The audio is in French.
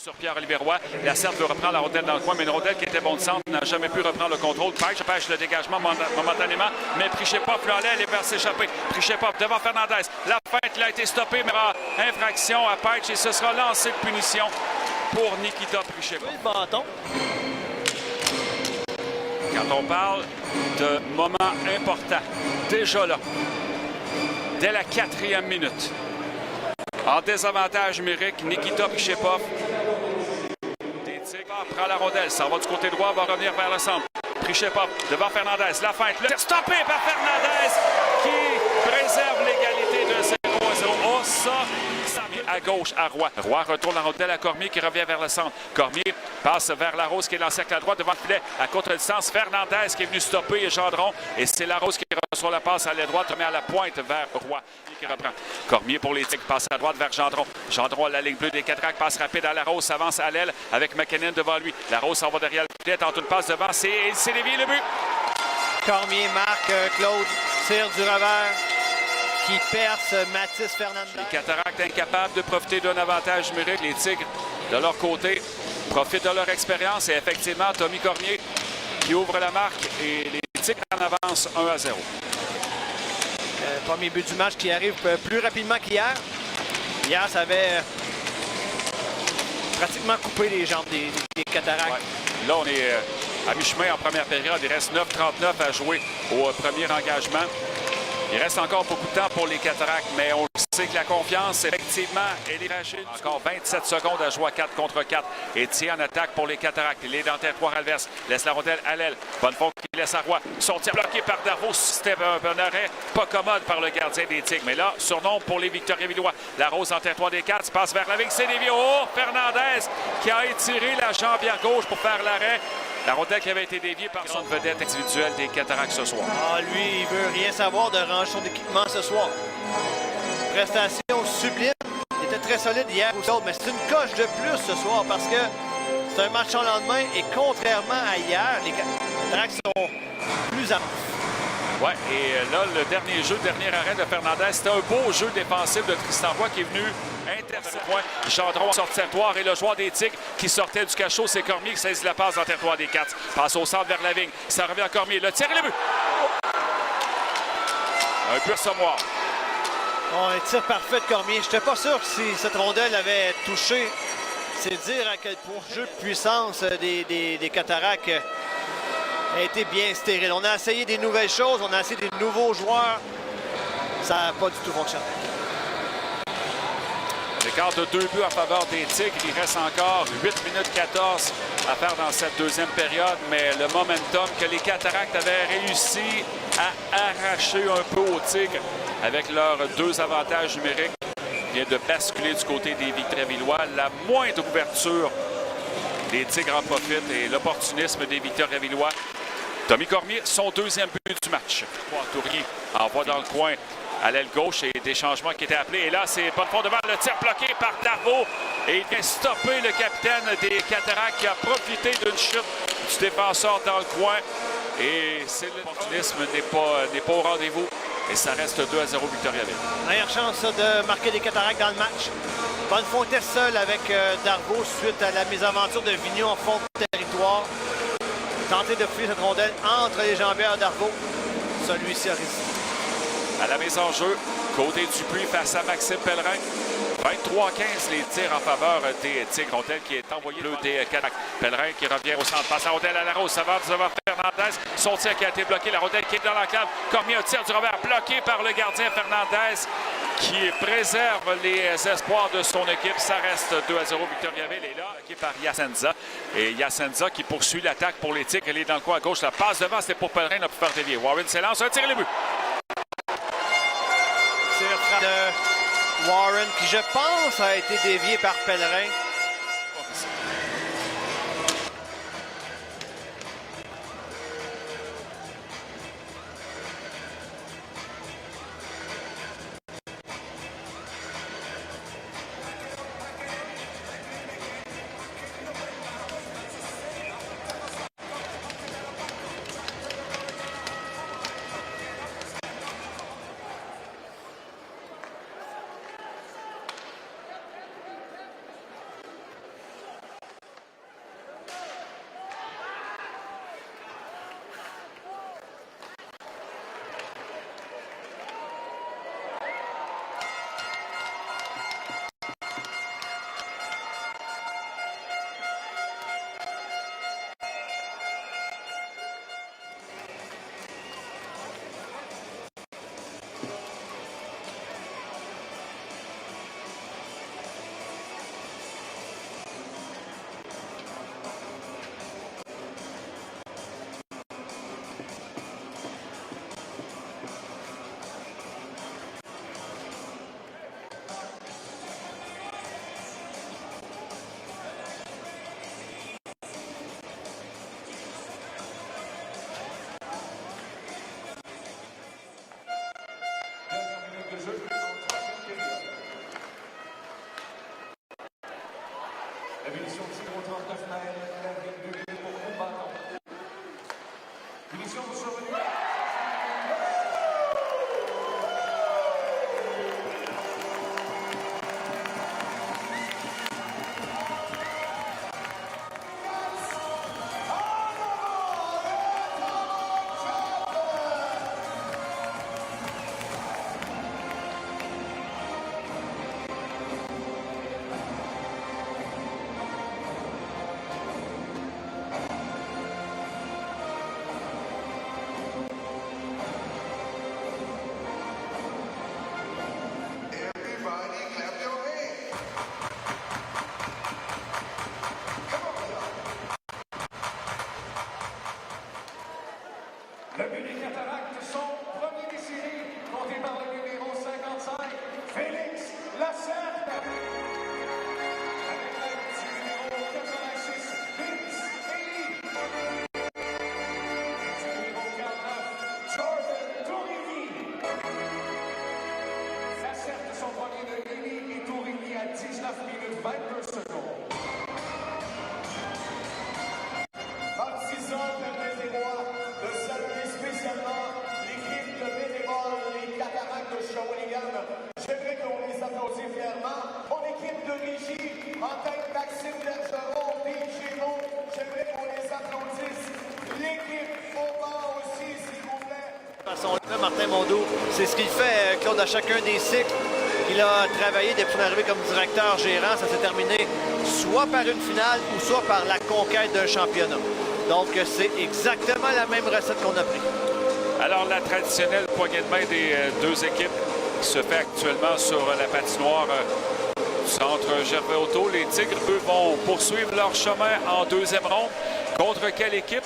Sur Pierre-Olivier Roy, la Serre veut reprendre la rondelle dans le coin, mais une rondelle qui était bon de centre n'a jamais pu reprendre le contrôle. Pêche le dégagement momentanément, mais Prichepov l'enlève, elle est vers s'échapper. Prichepov devant Fernandez. La feinte, il a été stoppée, mais infraction à Pêche et ce sera lancé de punition pour Nikita Prichepov. Oui, le bâton. Quand on parle de moments importants, déjà là, dès la 4e minute, en désavantage numérique, Nikita Prichepov prend la rondelle, ça va du côté droit, va revenir vers le centre. Prichepov devant Fernandez, la feinte, stoppé par Fernandez qui préserve l'égalité de 0-0. Oh, ça met à gauche à Roy. Roy retourne la rondelle à Cormier qui revient vers le centre. Cormier passe vers Larose qui est dans le cercle à droite devant le filet à contre-distance. Fernandez qui est venu stopper Gendron et c'est Larose qui reçoit la passe à l'aile droite, remet à la pointe vers Roy qui reprend. Cormier pour les Tigres passe à droite vers Gendron. Gendron à la ligne bleue des Cataractes, passe rapide à Larose, s'avance à l'aile avec McKinnon devant lui. Larose s'en va derrière le filet, tente une passe devant, c'est dévié le but. Cormier marque, Claude tire du revers qui perce Mathis Fernandez. Les Cataractes incapables de profiter d'un avantage numérique. Les Tigres, de leur côté, profitent de leur expérience et effectivement, Tommy Cormier qui ouvre la marque et les Tigres en avancent 1-0. Premier but du match qui arrive plus rapidement qu'hier. Hier, ça avait pratiquement coupé les jambes des Cataractes. Ouais. Là, on est à mi-chemin en première période. Il reste 9:39 à jouer au premier engagement. Il reste encore beaucoup de temps pour les Cataractes, mais on sait que la confiance, effectivement, elle est fragile. Encore 27 secondes à jouer à 4 contre 4. Et tient en attaque pour les Cataractes. Il est dans le territoire adverse. Laisse la rondelle à l'aile. Bonnefonte qui laisse à Roy. Son tir bloqué par Darvaux. C'était un arrêt pas commode par le gardien des Tigres. Mais là, surnom pour les Victoriens-Villois. La Rose en territoire des 4 passe vers la ligne. C'est dévié. Oh, Fernandez qui a étiré la jambière gauche pour faire l'arrêt. La rondelle qui avait été déviée par son vedette individuelle des Cataractes ce soir. Ah, lui, il veut rien savoir de ranger son équipement ce soir. Prestation sublime. Il était très solide hier aussi, mais c'est une coche de plus ce soir parce que c'est un match en lendemain et contrairement à hier, les Cataractes sont plus avancés. Oui, et là, le dernier arrêt de Fernandez, c'était un beau jeu défensif de Tristan Roy qui est venu intercepter le point. Gendron sort du territoire et le joueur des Tigres qui sortait du cachot, c'est Cormier qui saisit la passe dans le territoire des 4. Passe au centre vers la vigne. Ça revient à Cormier. Le tir et le but. Un pur sommoir. Oh, un tir parfait de Cormier. Je n'étais pas sûr si cette rondelle avait touché. C'est dire à quel point le jeu de puissance des Cataractes a été bien stérile. On a essayé des nouvelles choses, on a essayé des nouveaux joueurs. Ça n'a pas du tout fonctionné. L'écart de 2 buts en faveur des Tigres. Il reste encore 8 minutes 14 à faire dans cette deuxième période, mais le momentum que les Cataractes avaient réussi à arracher un peu aux Tigres avec leurs 2 avantages numériques vient de basculer du côté des Victoriens-Villois. La moindre ouverture, les Tigres en profitent et l'opportunisme des Victoriens-Villois. Tommy Cormier, son 2e but du match. Tournier envoie dans le coin à l'aile gauche et des changements qui étaient appelés. Et là, c'est Bonnefond devant le tir bloqué par Darvaux. Et il vient stopper le capitaine des Cataractes qui a profité d'une chute du défenseur dans le coin. Et l'opportunisme n'est pas au rendez-vous. Et ça reste 2-0 Victoriaville. Meilleure chance de marquer des Cataractes dans le match. Bonnefond était seul avec Darvaux suite à la mésaventure de Vigneault en fond de territoire. Tenter de fuir cette rondelle entre les jambières d'Arvaux. Celui-ci a résisté. À la mise en jeu, côté Dupuis face à Maxime Pellerin. 23-15 les tirs en faveur des Tigres. Rondelle qui est envoyé des Cataractes. Pellerin qui revient au centre. Passe à rondelle à Larose. Ça va devant Fernandez. Son tir qui a été bloqué. La rondelle qui est dans l'enclave. Cormier, un tir du revers bloqué par le gardien Fernandez qui préserve les espoirs de son équipe. Ça reste 2-0 Victoriaville. Et là, qui est par Yasenza. Et Yasenza qui poursuit l'attaque pour les Tigres. Elle est dans le coin à gauche. La passe devant, c'était pour Pellerin. Il a pu faire dévier. Warren s'élance. Un tir et le but. Tir de Warren qui, je pense, a été dévié par Pellerin. jeu en troisième période. La punition de tir au 39 mètres, la ligne de but pour combattant. Punition survenue. Le but des Cataractes, son premier des séries, compté par le numéro 55, Félix Lacerte. Avec l'aide du numéro 86, Vince Ely. Du numéro 49, Jordan Tourigny. Lacerte, son premier de Ely et Tourigny à 19 minutes 22 secondes. Partisans de Bézérois, de saluer spécialement l'équipe de bénévoles, les Cataractes de Shawinigan. J'aimerais qu'on les applaudisse fièrement. Mon équipe de régie, en tête Maxime Bergeron, DGO, j'aimerais qu'on les applaudisse. L'équipe au bas aussi, s'il vous plaît. De toute façon-là, Martin Mondeau, c'est ce qu'il fait, Claude, à chacun des cycles. Il a travaillé depuis son arrivée comme directeur gérant. Ça s'est terminé soit par une finale ou soit par la conquête d'un championnat. Donc, c'est exactement la même recette qu'on a pris. Alors, la traditionnelle poignée de main des deux équipes qui se fait actuellement sur la patinoire du centre Gervais Auto. Les Tigres, eux, vont poursuivre leur chemin en deuxième ronde. Contre quelle équipe?